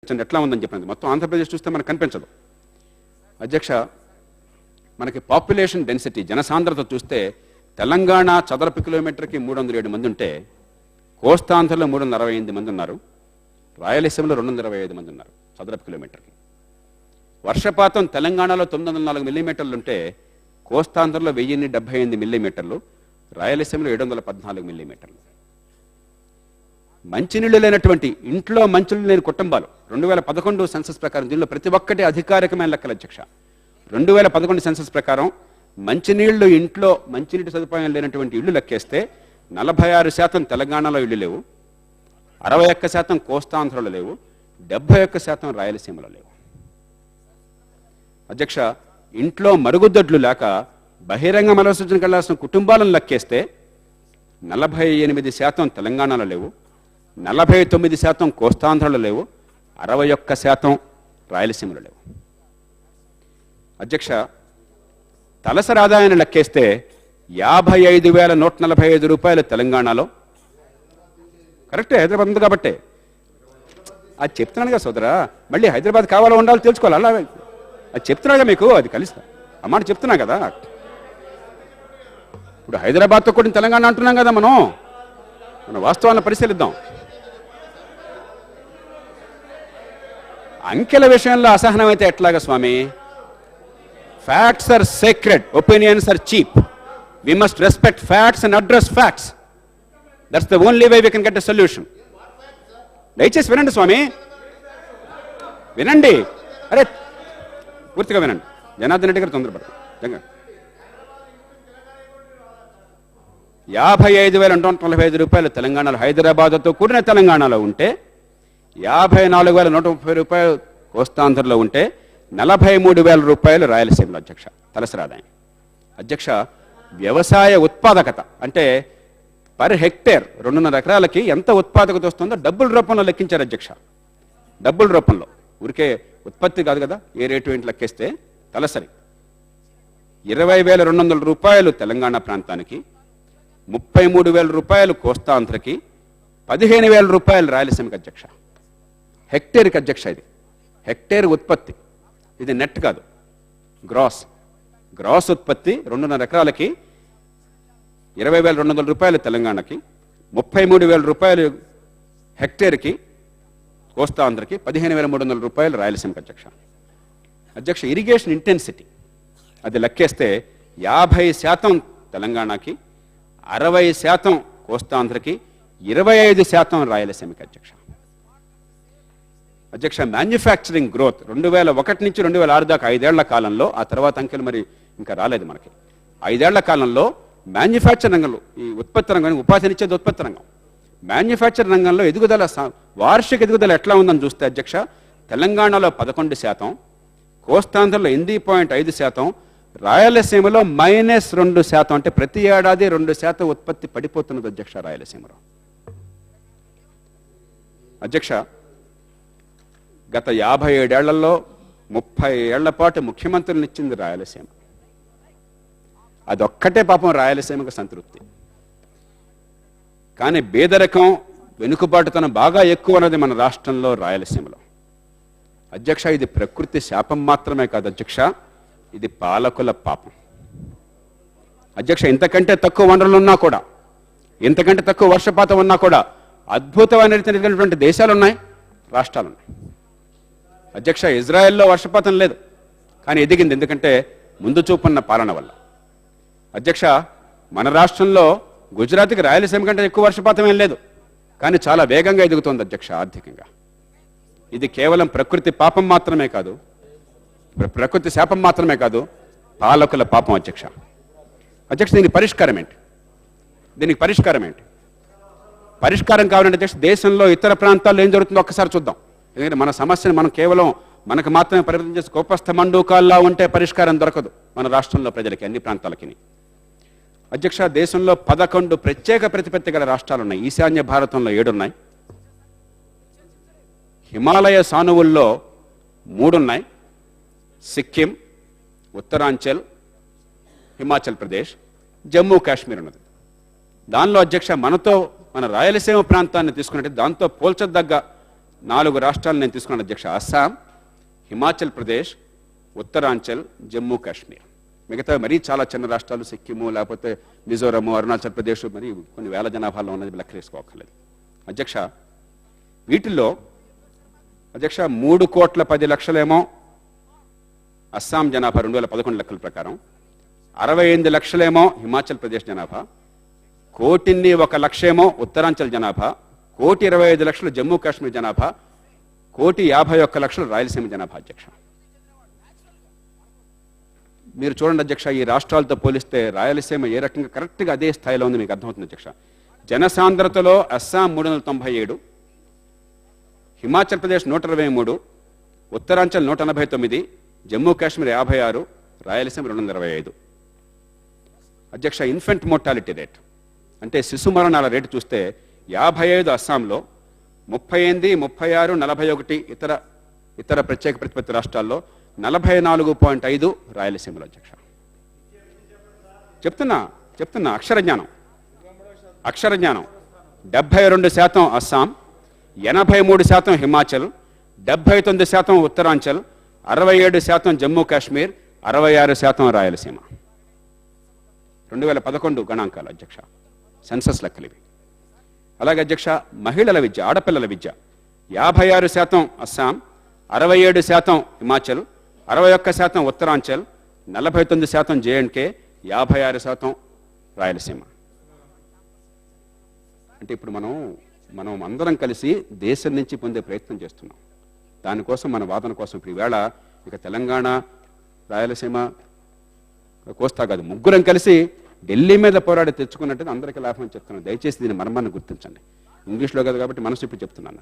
ఎట్లా ఉందని చెప్పినది మొత్తం ఆంధ్రప్రదేశ్ చూస్తే మనకు కనిపించదు. అధ్యక్ష, మనకి పాపులేషన్ డెన్సిటీ జనసాంద్రత చూస్తే తెలంగాణ చదరపు కిలోమీటర్కి 307 మంది ఉంటే కోస్తాంధ్రలో 368 మంది ఉన్నారు, రాయలసీమలో 225 మంది ఉన్నారు చదరపు కిలోమీటర్కి. వర్షపాతం తెలంగాణలో 904 మిల్లీమీటర్లు ఉంటే కోస్తాంధ్రలో 1078 మిల్లీమీటర్లు, రాయలసీమలో 714 మిల్లీమీటర్లు. మంచినీళ్ళు లేనటువంటి ఇంట్లో మంచినీళ్ళు లేని కుటుంబాలు 2011 సెన్సస్ ప్రకారం, దీనిలో ప్రతి ఒక్కటి అధికారికమైన లెక్కలు అధ్యక్ష. 2011 సెన్సస్ ప్రకారం మంచినీళ్లు ఇంట్లో మంచినీటి సదుపాయం లేనటువంటి ఇళ్లు లెక్కేస్తే 46% తెలంగాణలో ఇళ్లు లేవు, 61% కోస్తాంధ్రలో లేవు, 71% రాయలసీమలో లేవు. అధ్యక్ష, ఇంట్లో మరుగుదొడ్లు లేక బహిరంగ మలవిసర్జనకు వెళ్లాల్సిన కుటుంబాలను లెక్కేస్తే 48% తెలంగాణలో లేవు, 49% కోస్తాంధ్రలో లేవు, 61% రాయలసీమలో లేవు. అధ్యక్ష, తలసరి ఆదాయాన్ని లెక్కేస్తే 55,145 రూపాయలు తెలంగాణలో. కరెక్టే, హైదరాబాద్ ఉంది కాబట్టే అది చెప్తున్నాను కదా సోదరా. మళ్ళీ హైదరాబాద్ కావాలో ఉండాలో తెలుసుకోవాలి. అలా అది చెప్తున్నాగా మీకు, అది కలుస్తా ఆ మాట చెప్తున్నా కదా. ఇప్పుడు హైదరాబాద్తో కూడా తెలంగాణ అంటున్నాం కదా, మన వాస్తవాలను పరిశీలిద్దాం. అంకెల విషయంలో అసహనం అయితే ఎట్లాగా స్వామి? Facts are sacred, opinions are cheap. We must respect facts and address facts. That's the only way we can get a solution. దయచేసి వినండి స్వామి, వినండి. అరే పూర్తిగా వినండి. జనార్దన్ రెడ్డి గారు తొందరపడదు. 55,245 రూపాయలు తెలంగాణలో, హైదరాబాద్తో కూడిన తెలంగాణలో ఉంటే 54,130 రూపాయలు కోస్తాంధ్రలో ఉంటే 43,000 రూపాయలు రాయలసీమలో అధ్యక్ష తలసరి ఆదాయం. అధ్యక్ష, వ్యవసాయ ఉత్పాదకత అంటే పర్ హెక్టేర్ 2.5 ఎకరాలకి ఎంత ఉత్పాదకత వస్తుందో డబ్బుల రూపంలో లెక్కించారు అధ్యక్ష. డబ్బుల రూపంలో, ఊరికే ఉత్పత్తి కాదు కదా, ఏ రేటు ఏంటి లెక్కేస్తే తలసరి 20,200 రూపాయలు తెలంగాణ ప్రాంతానికి, 33,000 రూపాయలు కోస్తాంధ్రకి, 15,000 రూపాయలు రాయలసీమకి అధ్యక్ష. హెక్టేర్కి అధ్యక్ష. ఇది హెక్టేర్ ఉత్పత్తి, ఇది నెట్ కాదు, గ్రాస్ ఉత్పత్తి 2.5 ఎకరాలకి 20,200 రూపాయలు తెలంగాణకి, 33,000 రూపాయలు హెక్టేర్కి కోస్తాంధ్రకి, 15,300 రూపాయలు రాయలసీమకి అధ్యక్ష. అధ్యక్ష, ఇరిగేషన్ ఇంటెన్సిటీ అది లెక్కేస్తే 50% తెలంగాణకి, 60% కోస్తాంధ్రకి, 25% రాయలసీమకి అధ్యక్ష. అధ్యక్ష, మ్యానుఫ్యాక్చరింగ్ గ్రోత్ 2001 నుంచి 2006 దాకా 5 ఏళ్ల కాలంలో, ఆ తర్వాత అంకెలు మరి ఇంకా రాలేదు మనకి, 5 ఏళ్ల కాలంలో మ్యానుఫ్యాక్చర్ రంగంలో, ఈ ఉత్పత్తి రంగం, ఉపాధినిచ్చేది ఉత్పత్తి రంగం, మ్యానుఫ్యాక్చర్ రంగంలో ఎదుగుదల, వార్షిక ఎదుగుదల ఎట్లా ఉందని చూస్తే అధ్యక్ష, తెలంగాణలో 11%, కోస్తాంధ్రలో 8.5%, రాయలసీమలో -2%. అంటే ప్రతి ఏడాది 2% ఉత్పత్తి పడిపోతున్నది అధ్యక్ష రాయలసీమలో. అధ్యక్ష, గత 57 ఏళ్లలో 30 ఏళ్ల పాటు ముఖ్యమంత్రులను ఇచ్చింది రాయలసీమ. అదొక్కటే పాపం రాయలసీమకు సంతృప్తి. కానీ పేదరికం, వెనుకబాటుతనం బాగా ఎక్కువ ఉన్నది మన రాష్ట్రంలో రాయలసీమలో. అధ్యక్ష, ఇది ప్రకృతి శాపం మాత్రమే కాదు అధ్యక్ష, ఇది పాలకుల పాపం. అధ్యక్ష, ఇంతకంటే తక్కువ వనరులు ఉన్నా కూడా, ఇంతకంటే తక్కువ వర్షపాతం ఉన్నా కూడా అద్భుతమైనటువంటి దేశాలు ఉన్నాయి, రాష్ట్రాలు ఉన్నాయి. అధ్యక్ష, ఇజ్రాయెల్లో వర్షపాతం లేదు కానీ ఎదిగింది, ఎందుకంటే ముందు చూపున్న పాలన వల్ల. అధ్యక్ష, మన రాష్ట్రంలో గుజరాత్కి రాయలసీమ కంటే ఎక్కువ వర్షపాతం ఏం లేదు కానీ చాలా వేగంగా ఎదుగుతోంది అధ్యక్ష ఆర్థికంగా. ఇది కేవలం ప్రకృతి పాపం మాత్రమే కాదు, ప్రకృతి శాపం మాత్రమే కాదు, పాలకుల పాపం అధ్యక్ష. అధ్యక్ష, దీనికి పరిష్కారం ఏంటి? పరిష్కారం కావాలంటే అధ్యక్ష, దేశంలో ఇతర ప్రాంతాల్లో ఏం జరుగుతుందో ఒక్కసారి చూద్దాం. ఎందుకంటే మన సమస్యను మనం కేవలం మనకు మాత్రమే పరిమితం చేసి కోపస్థ మండూకాల్లా ఉంటే పరిష్కారం దొరకదు మన రాష్ట్రంలో ప్రజలకి, అన్ని ప్రాంతాలకి. అధ్యక్ష, దేశంలో 11 ప్రత్యేక ప్రతిపత్తి గల రాష్ట్రాలు ఉన్నాయి. ఈశాన్య భారతంలో 7 ఉన్నాయి, హిమాలయ సానువుల్లో 3 ఉన్నాయి, సిక్కిం, ఉత్తరాంచల్, హిమాచల్ ప్రదేశ్, జమ్మూ కాశ్మీర్ ఉన్నది. దానిలో అధ్యక్ష, మన రాయలసీమ ప్రాంతాన్ని తీసుకున్నట్టు దాంతో పోల్చదగ్గ 4 రాష్ట్రాలు నేను తీసుకున్నాను అధ్యక్ష. అస్సాం, హిమాచల్ ప్రదేశ్, ఉత్తరాంచల్, జమ్మూ కాశ్మీర్. మిగతా మరీ చాలా చిన్న రాష్ట్రాలు, సిక్కిము, లేకపోతే మిజోరము, అరుణాచల్ ప్రదేశ్, మరి కొన్ని వేల జనాభాలో ఉన్నది లెక్కలేసుకోకర్లేదు అధ్యక్ష. వీటిల్లో అధ్యక్ష 3,10,00,000 అస్సాం జనాభా 2011 లెక్కల ప్రకారం, 68 లక్షలేమో హిమాచల్ ప్రదేశ్ జనాభా, 1,01,00,000 ఉత్తరాంచల్ జనాభా, 1,25,00,000 జమ్మూ కాశ్మీర్ జనాభా, 1,51,00,000 రాయలసీమ జనాభా అధ్యక్ష. మీరు చూడండి అధ్యక్ష, ఈ రాష్ట్రాలతో పోలిస్తే రాయలసీమ ఏ రకంగా కరెక్ట్గా అదే స్థాయిలో ఉంది మీకు అర్థమవుతుంది అధ్యక్ష. జనసాంద్రతలో అస్సాం 397, హిమాచల్ ప్రదేశ్ 123, ఉత్తరాంచల్ 189, జమ్మూ కాశ్మీర్ 56, రాయలసీమ 225 అధ్యక్ష. ఇన్ఫెంట్ మోర్టాలిటీ రేట్ అంటే శిశు మరణాల రేటు చూస్తే 55 అస్సాంలో, 38, 36, 41 ఇతర ప్రత్యేక ప్రతిపత్తి రాష్ట్రాల్లో, 44.5 రాయలసీమలో అధ్యక్ష. చెప్తున్నా అక్షర జ్ఞానం 72% అస్సాం, 83% హిమాచల్, 79% ఉత్తరాంచల్, 67% జమ్మూ కాశ్మీర్, 66% రాయలసీమ. 2011 గణాంకాలు అధ్యక్ష, సెన్సస్ లెక్కలు ఇవి. అలాగే అధ్యక్ష మహిళల విద్య, ఆడపిల్లల విద్య 56% అస్సాం, 67% హిమాచల్, 61% ఉత్తరాంచల్, 49% జేఎండ్కే, 56% రాయలసీమ. అంటే ఇప్పుడు మనం అందరం కలిసి దేశం నుంచి పొందే ప్రయత్నం చేస్తున్నాం. దానికోసం మన వాదన కోసం ఇప్పుడు ఈవేళ ఇక తెలంగాణ, రాయలసీమ, కోస్తా కాదు, ముగ్గురం కలిసి ఢిల్లీ మీద పోరాడి తెచ్చుకున్నట్టు అందరికీ లాభం అని చెప్తున్నాను. దయచేసి దీని మర్మాన్ని గుర్తించండి. ఇంగ్లీష్లో కాదు కాబట్టి మనసు ఇప్పుడు చెప్తున్నాను.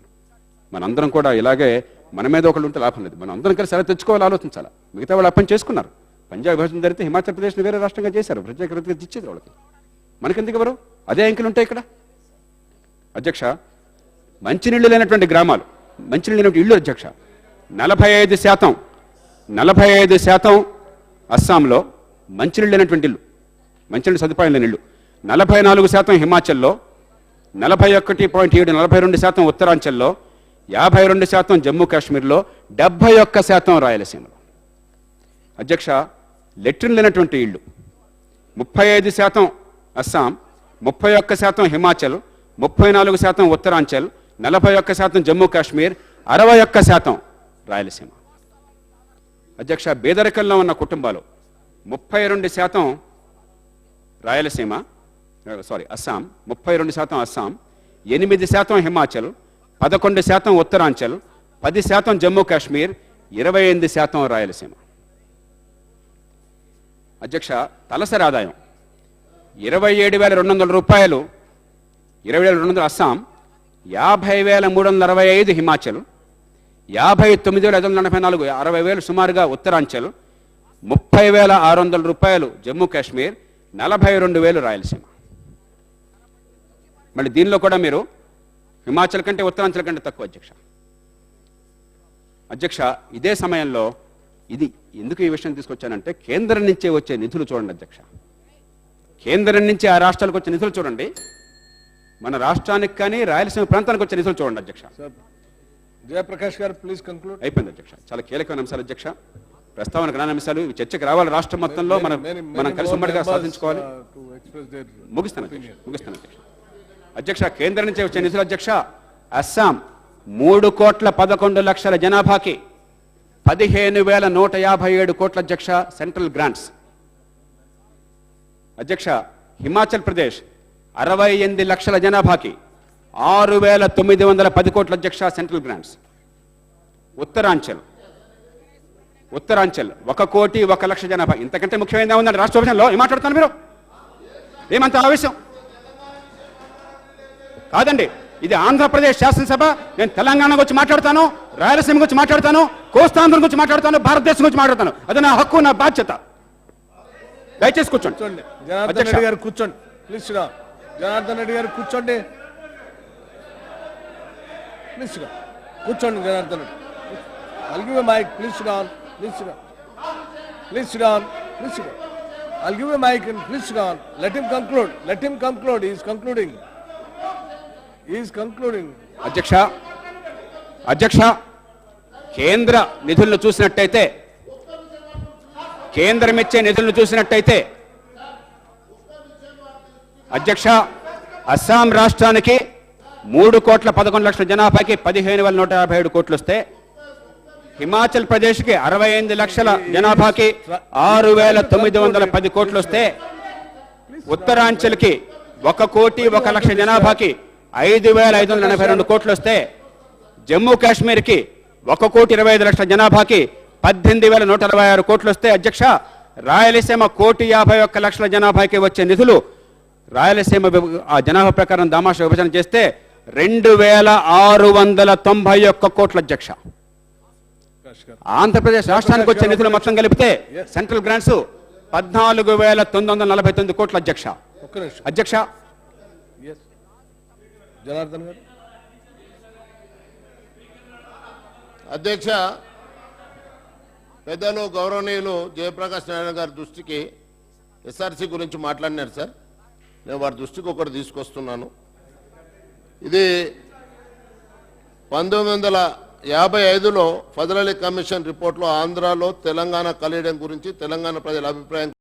మనందరం కూడా ఇలాగే మన మీద ఒకళ్ళు ఉంటే లాభం లేదు. మనం అందరం కలిసి ఎలా తెచ్చుకోవాలి ఆలోచించాలి. మిగతా వాళ్ళు అప్పని చేసుకున్నారు. పంజాబ్ విభజన జరిగితే హిమాచల్ ప్రదేశ్ని వేరే రాష్ట్రంగా చేశారు, ప్రత్యేక రీతిగా ఇచ్చేది వాళ్ళకి. మనకెందుకు ఎవరు అదే అంకెలు ఉంటాయి ఇక్కడ అధ్యక్ష. మంచినీళ్ళు లేనటువంటి గ్రామాలు, మంచినీళ్ళు లేనటువంటి ఇళ్ళు అధ్యక్ష 45% అస్సాంలో మంచినీళ్ళు లేనటువంటి ఇళ్ళు, మంచినీళ్ళు సదుపాయం లేని ఇళ్ళు. 44% హిమాచల్లో, 41.7, 42% ఉత్తరాంచల్లో, 52% జమ్మూ కాశ్మీర్లో, 71% రాయలసీమలో అధ్యక్ష. లెట్రిన్ లేనటువంటి ఇళ్ళు 35% అస్సాం, 31% హిమాచల్, 34% ఉత్తరాంచల్, 41% జమ్మూ కాశ్మీర్, 61% రాయలసీమ అధ్యక్ష. పేదరికంలో ఉన్న కుటుంబాలు 32% రాయలసీమ, అస్సాం, 32% అస్సాం, 8% హిమాచల్, 11% ఉత్తరాంచల్, 10% జమ్మూ కాశ్మీర్, 28% రాయలసీమ అధ్యక్ష. తలసరి ఆదాయం 27,200 రూపాయలు, 27,200 అస్సాం, 50,365 హిమాచల్, 59,544, 60,000 సుమారుగా ఉత్తరాంచల్, 30,600 రూపాయలు జమ్మూ కాశ్మీర్, 42,000 రాయలసీమ. మళ్ళీ దీనిలో కూడా మీరు హిమాచల్ కంటే ఉత్తరాంచల్ కంటే తక్కువ అధ్యక్ష. ఇదే సమయంలో ఇది ఎందుకు ఈ విషయం తీసుకొచ్చానంటే, కేంద్రం నుంచే వచ్చే నిధులు చూడండి అధ్యక్ష. కేంద్రం నుంచి ఆ రాష్ట్రాలకు వచ్చే నిధులు చూడండి, మన రాష్ట్రానికి కానీ రాయలసీమ ప్రాంతానికి వచ్చే నిధులు చూడండి అధ్యక్ష. జయప్రకాష్ గారు ప్లీజ్ కంక్లూడ్. అయిపోయింది అధ్యక్ష. చాలా కీలకమైన అంశాలు అధ్యక్ష, ప్రస్తావనకు రాని అంశాలు, ఇవి చర్చకు రావాలి. రాష్ట్రం మొత్తంలో మనం కలిసి ఉమ్మడిగా సాధించుకోవాలి. ముగిస్తాను అధ్యక్ష. కేంద్రం నుంచి వచ్చే నిధులు అధ్యక్ష, అస్సాం 3,11,00,000 జనాభాకి 15,157 కోట్ల అధ్యక్ష సెంట్రల్ గ్రాంట్స్ అధ్యక్ష. హిమాచల్ ప్రదేశ్ 68 లక్షల జనాభాకి 6,910 కోట్ల అధ్యక్ష సెంట్రల్ గ్రాంట్స్. ఉత్తరాంచల్ 1,01,00,000 జనాభా. ఇంతకంటే ముఖ్యమైనది ఉందండి రాష్ట్ర విభజనలో. ఏం మాట్లాడుతాను మీరు? ఏమంత ఆవేశం కాదండి. ఇది ఆంధ్రప్రదేశ్ శాసనసభ. నేను తెలంగాణ గురించి మాట్లాడతాను, రాయలసీమ గురించి మాట్లాడతాను, కోస్తాంధ్ర గురించి మాట్లాడతాను, భారతదేశం గురించి మాట్లాడతాను. అది నా హక్కు, నా బాధ్యత. దయచేసి కూర్చోండి. జనార్దన్ రెడ్డి గారు కూర్చోండి ప్లీజ్. జనార్దన్ రెడ్డి గారు కూర్చోండి ప్లీజ్. కూర్చోండి Janardhan Reddy. I'll give you a mic. Please sit down. Please sit down. Please sit down. Please sit down. I'll give you a mic and please sit down. Let him conclude. Let him conclude. He is concluding. He is concluding. అధ్యక్ష అధ్యక్ష, కేంద్ర నిధులను చూసినట్టయితే, కేంద్రం ఇచ్చే నిధులను చూసినట్టయితే అధ్యక్ష, అస్సాం రాష్ట్రానికి 3,11,00,000 జనాభాకి 15,157 కోట్లు వస్తే, హిమాచల్ ప్రదేశ్కి 65 లక్షల జనాభాకి 6,910 కోట్లు వస్తే, ఉత్తరాంచల్కి 1,01,00,000 జనాభాకి 5,582 కోట్లు వస్తే, జమ్మూ కాశ్మీర్కి 1,25,00,000 జనాభాకి 18,126 కోట్లు వస్తే, అధ్యక్ష రాయలసీమ 1,51,00,000 జనాభాకి వచ్చే నిధులు రాయలసీమ ఆ జనాభా ప్రకారం దామాషా విభజన చేస్తే 2,691 కోట్ల అధ్యక్ష. ఆంధ్రప్రదేశ్ రాష్ట్రానికి వచ్చే నిధులు మొత్తం కలిపితే సెంట్రల్ గ్రాంట్స్ 14,949 కోట్ల అధ్యక్ష. అధ్యక్ష, జనార్దన్ గారు. అధ్యక్ష, పెద్దలు గౌరవనీయులు జయప్రకాష్ నారాయణ గారి దృష్టికి ఎస్ఆర్సీ గురించి మాట్లాడినారు సార్. నేను వారి దృష్టికి ఒకటి తీసుకొస్తున్నాను. ఇది 1955లో ఫజల్ అలీ కమిషన్ రిపోర్ట్లో ఆంధ్రాలో తెలంగాణ కలియడం గురించి తెలంగాణ ప్రజల అభిప్రాయం